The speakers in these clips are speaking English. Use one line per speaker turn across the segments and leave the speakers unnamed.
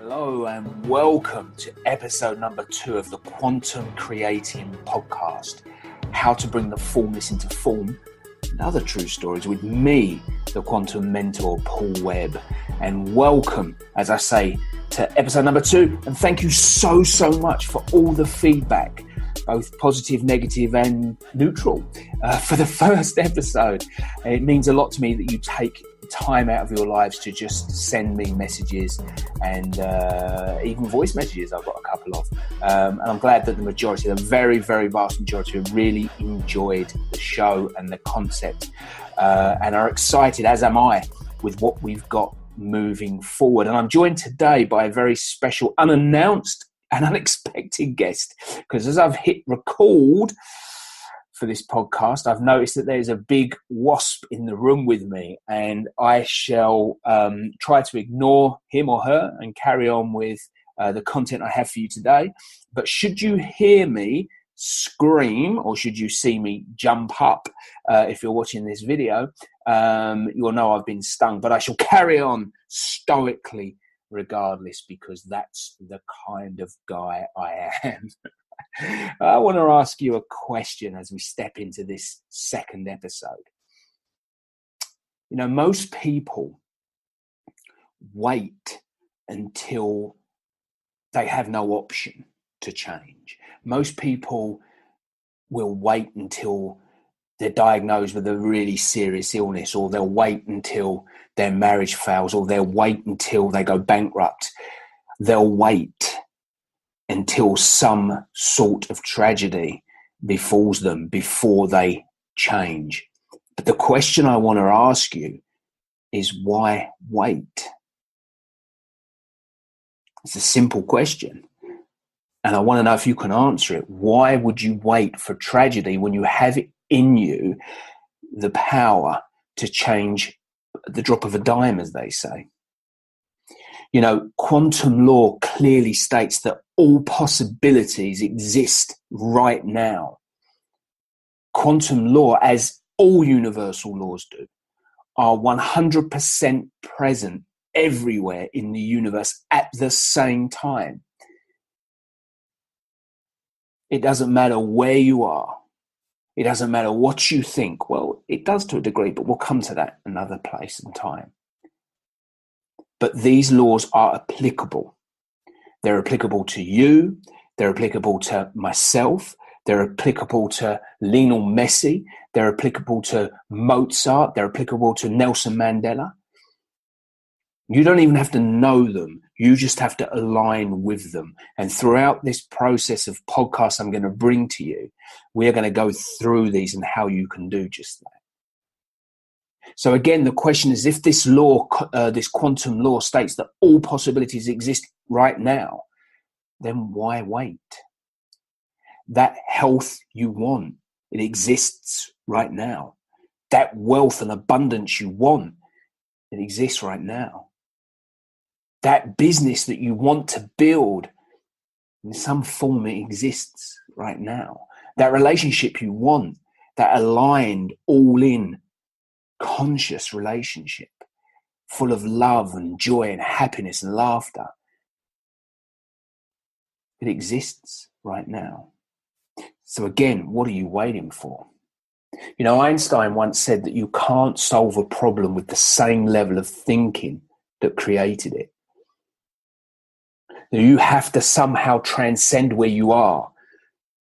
Hello and welcome to episode number 2 of the Quantum Creating podcast. How to bring the formless into form and other true stories with me, the quantum mentor, Paul Webb. And welcome, as I say, to episode number 2. And thank you so much for all the feedback, both positive, negative and neutral, for the first episode. It means a lot to me that you take time out of your lives to just send me messages and even voice messages. I've got a couple of, and I'm glad that the majority, the very vast majority, have really enjoyed the show and the concept, and are excited, as am I, with what we've got moving forward. And I'm joined today by a very special, unannounced and unexpected guest, because as I've hit record for this podcast, I've noticed that there's a big wasp in the room with me, and I shall try to ignore him or her and carry on with the content I have for you today. But should you hear me scream, or should you see me jump up, if you're watching this video, you'll know I've been stung. But I shall carry on stoically regardless, because that's the kind of guy I am. I want to ask you a question as we step into this second episode. You know, most people wait until they have no option to change. Most people will wait until they're diagnosed with a really serious illness, or they'll wait until their marriage fails, or they'll wait until they go bankrupt. They'll wait until some sort of tragedy befalls them before they change. But the question I want to ask you is, why wait? It's a simple question, and I want to know if you can answer it. Why would you wait for tragedy when you have it in you the power to change at the drop of a dime, as they say? You know, quantum law clearly states that all possibilities exist right now. Quantum law, as all universal laws do, are 100% present everywhere in the universe at the same time. It doesn't matter where you are. It doesn't matter what you think. Well, it does to a degree, but we'll come to that another place and time. But these laws are applicable. They're applicable to you. They're applicable to myself. They're applicable to Lionel Messi. They're applicable to Mozart. They're applicable to Nelson Mandela. You don't even have to know them. You just have to align with them. And throughout this process of podcasts I'm going to bring to you, we're going to go through these and how you can do just that. So again, the question is, if this law, this quantum law states that all possibilities exist right now, then why wait? That health you want, it exists right now. That wealth and abundance you want, it exists right now. That business that you want to build, in some form it exists right now. That relationship you want, that aligned, all-in, conscious relationship full of love and joy and happiness and laughter, it exists right now. So again, what are you waiting for? You know, Einstein once said that you can't solve a problem with the same level of thinking that created it. You have to somehow transcend where you are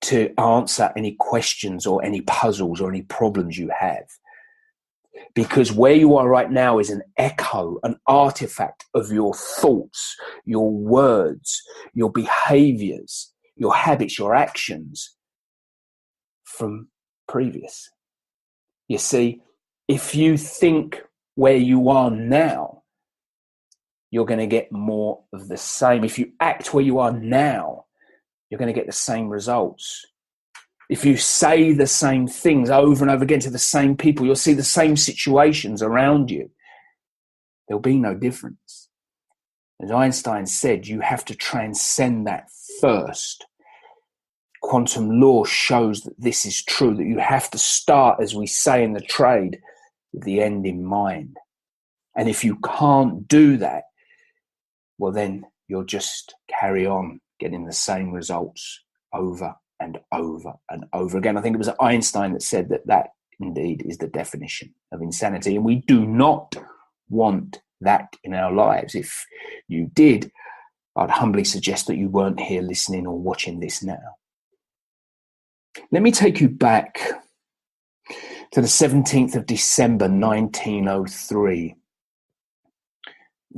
to answer any questions or any puzzles or any problems you have. Because where you are right now is an echo, an artifact of your thoughts, your words, your behaviors, your habits, your actions from previous. You see, if you think where you are now, you're going to get more of the same. If you act where you are now, you're going to get the same results. If you say the same things over and over again to the same people, you'll see the same situations around you. There'll be no difference. As Einstein said, you have to transcend that first. Quantum law shows that this is true, that you have to start, as we say in the trade, with the end in mind. And if you can't do that, well, then you'll just carry on getting the same results over and over and over again. I think it was Einstein that said that indeed is the definition of insanity. And we do not want that in our lives. If you did, I'd humbly suggest that you weren't here listening or watching this now. Let me take you back to the 17th of December, 1903.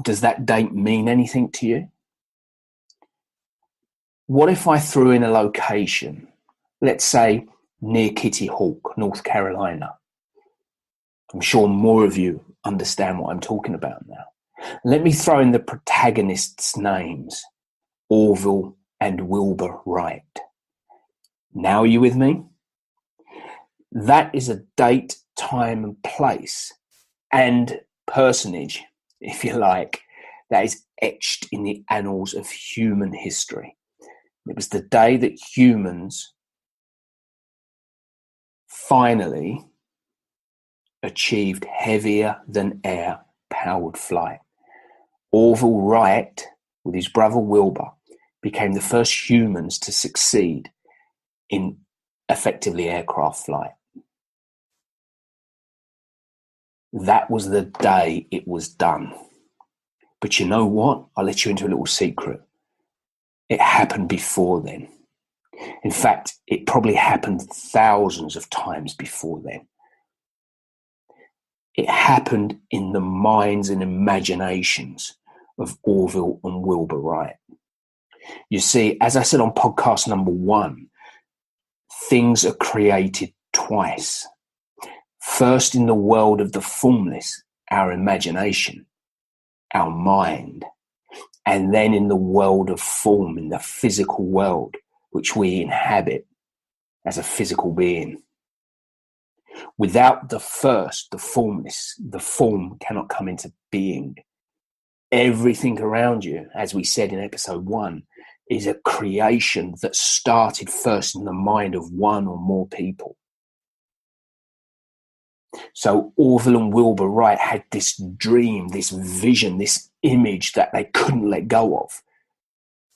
Does that date mean anything to you? What if I threw in a location, let's say near Kitty Hawk, North Carolina? I'm sure more of you understand what I'm talking about now. Let me throw in the protagonists' names, Orville and Wilbur Wright. Now are you with me? That is a date, time and place and personage, if you like, that is etched in the annals of human history. It was the day that humans finally achieved heavier than air powered flight. Orville Wright, with his brother Wilbur, became the first humans to succeed in effectively aircraft flight. That was the day it was done. But you know what? I'll let you into a little secret. It happened before then. In fact, it probably happened thousands of times before then. It happened in the minds and imaginations of Orville and Wilbur Wright. You see, as I said on podcast number 1, things are created twice. First in the world of the formless, our imagination, our mind, and then in the world of form, in the physical world, which we inhabit as a physical being. Without the first, the formless, the form cannot come into being. Everything around you, as we said in episode 1, is a creation that started first in the mind of one or more people. So Orville and Wilbur Wright had this dream, this vision, this image that they couldn't let go of,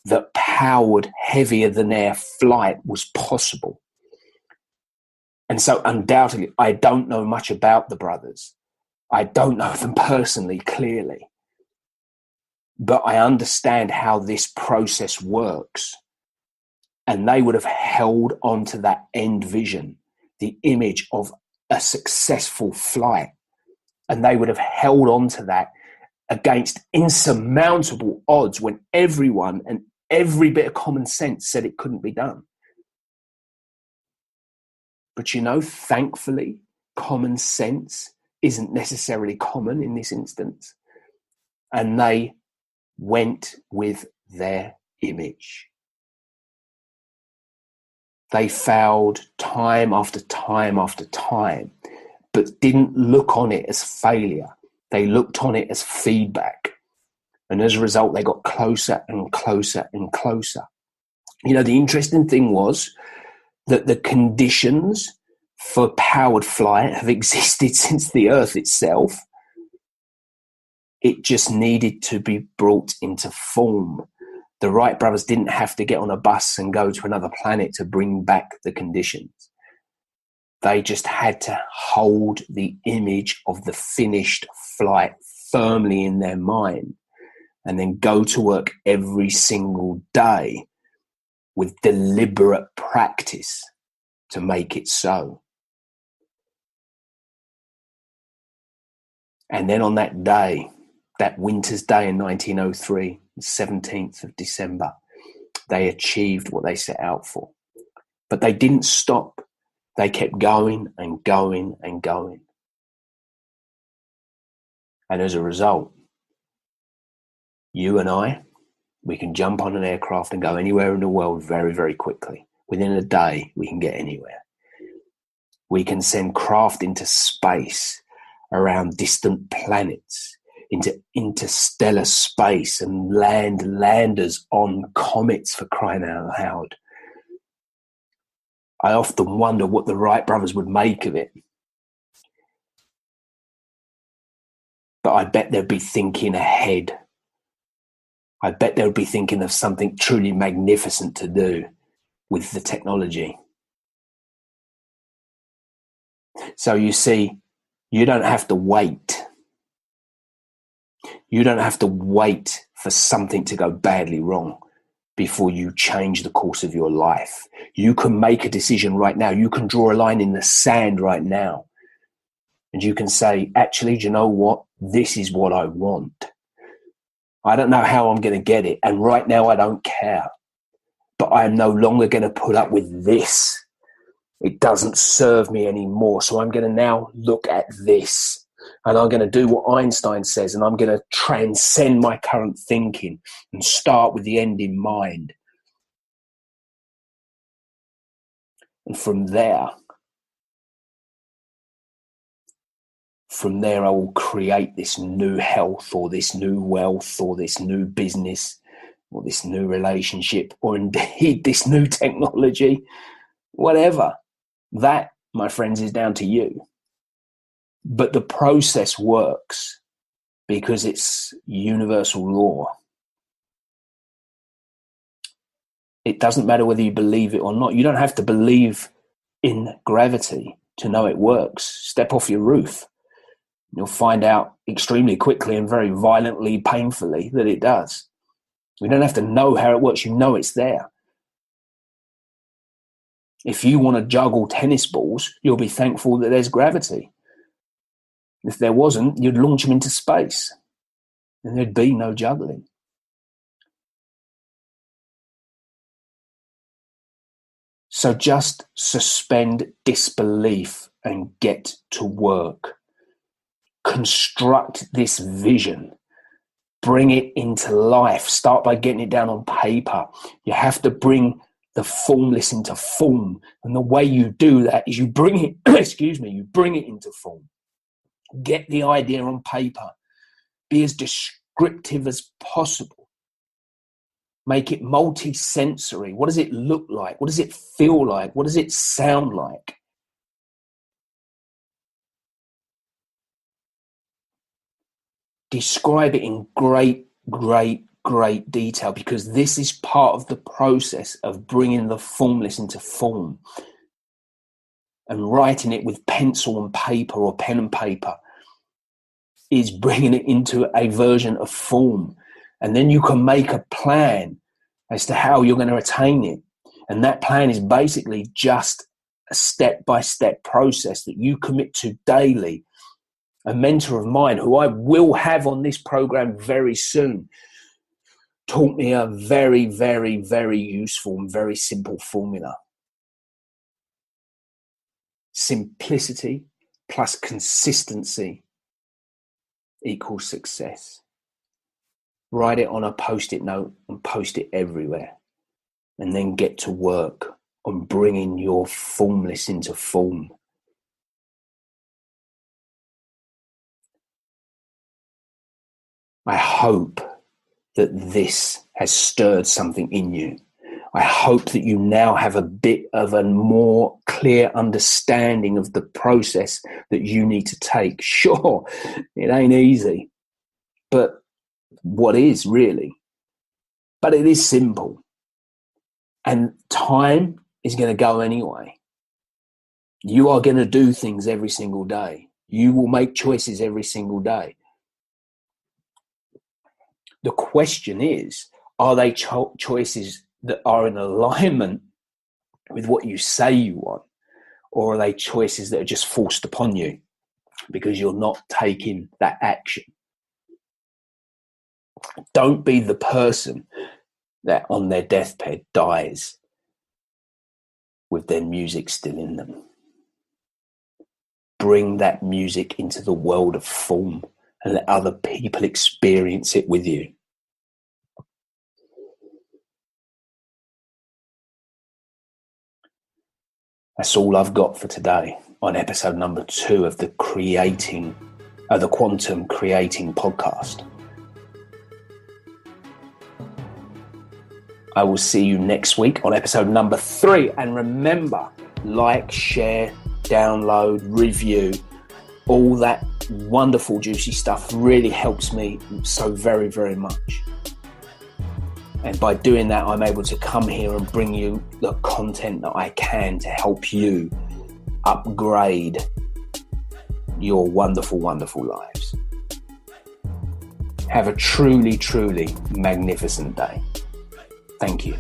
that powered heavier than air flight was possible. And so undoubtedly, I don't know much about the brothers. I don't know them personally, clearly. But I understand how this process works. And they would have held on to that end vision, the image of a successful flight. And they would have held on to that against insurmountable odds when everyone and every bit of common sense said it couldn't be done. But you know, thankfully, common sense isn't necessarily common in this instance. And they went with their image. They failed time after time after time, but didn't look on it as failure. They looked on it as feedback. And as a result, they got closer and closer and closer. You know, the interesting thing was that the conditions for powered flight have existed since the Earth itself. It just needed to be brought into form. The Wright brothers didn't have to get on a bus and go to another planet to bring back the conditions. They just had to hold the image of the finished flight firmly in their mind and then go to work every single day with deliberate practice to make it so. And then on that day, that winter's day in 1903, the 17th of December, they achieved what they set out for. But they didn't stop. They kept going and going and going. And as a result, you and I, we can jump on an aircraft and go anywhere in the world very, very quickly. Within a day, we can get anywhere. We can send craft into space around distant planets, into interstellar space, and landers on comets, for crying out loud. I often wonder what the Wright brothers would make of it. But I bet they'd be thinking ahead I bet they'll be thinking of something truly magnificent to do with the technology. So you see, you don't have to wait. You don't have to wait for something to go badly wrong before you change the course of your life. You can make a decision right now. You can draw a line in the sand right now. And you can say, actually, do you know what? This is what I want. I don't know how I'm going to get it. And right now I don't care. But I am no longer going to put up with this. It doesn't serve me anymore. So I'm going to now look at this. And I'm going to do what Einstein says. And I'm going to transcend my current thinking and start with the end in mind. And from there I will create this new health or this new wealth or this new business or this new relationship or indeed this new technology, whatever. That, my friends, is down to you. But the process works because it's universal law. It doesn't matter whether you believe it or not. You don't have to believe in gravity to know it works. Step off your roof. You'll find out extremely quickly and very violently, painfully that it does. You don't have to know how it works. You know it's there. If you want to juggle tennis balls, you'll be thankful that there's gravity. If there wasn't, you'd launch them into space and there'd be no juggling. So just suspend disbelief and get to work. Construct this vision. Bring it into life. Start by getting it down on paper. You have to bring the formless into form. And the way you do that is you bring it, you bring it into form. Get the idea on paper. Be as descriptive as possible. Make it multi-sensory. What does it look like? What does it feel like? What does it sound like? Describe it in great detail, because this is part of the process of bringing the formless into form. And writing it with pencil and paper or pen and paper is bringing it into a version of form. And then you can make a plan as to how you're going to attain it. And that plan is basically just a step-by-step process that you commit to daily. A mentor of mine, who I will have on this program very soon, taught me a very, very, very useful and very simple formula. Simplicity plus consistency equals success. Write it on a post-it note and post it everywhere. And then get to work on bringing your formless into form. I hope that this has stirred something in you. I hope that you now have a bit of a more clear understanding of the process that you need to take. Sure, it ain't easy, but what is really? But it is simple. And time is going to go anyway. You are going to do things every single day. You will make choices every single day. The question is, are they choices that are in alignment with what you say you want? Or are they choices that are just forced upon you because you're not taking that action? Don't be the person that on their deathbed dies with their music still in them. Bring that music into the world of form and let other people experience it with you. That's all I've got for today on episode number 2 of the Quantum Creating podcast. I will see you next week on episode number 3. And remember, like, share, download, review, all that wonderful, juicy stuff really helps me so very, very much. And by doing that, I'm able to come here and bring you the content that I can to help you upgrade your wonderful, wonderful lives. Have a truly, truly magnificent day. Thank you.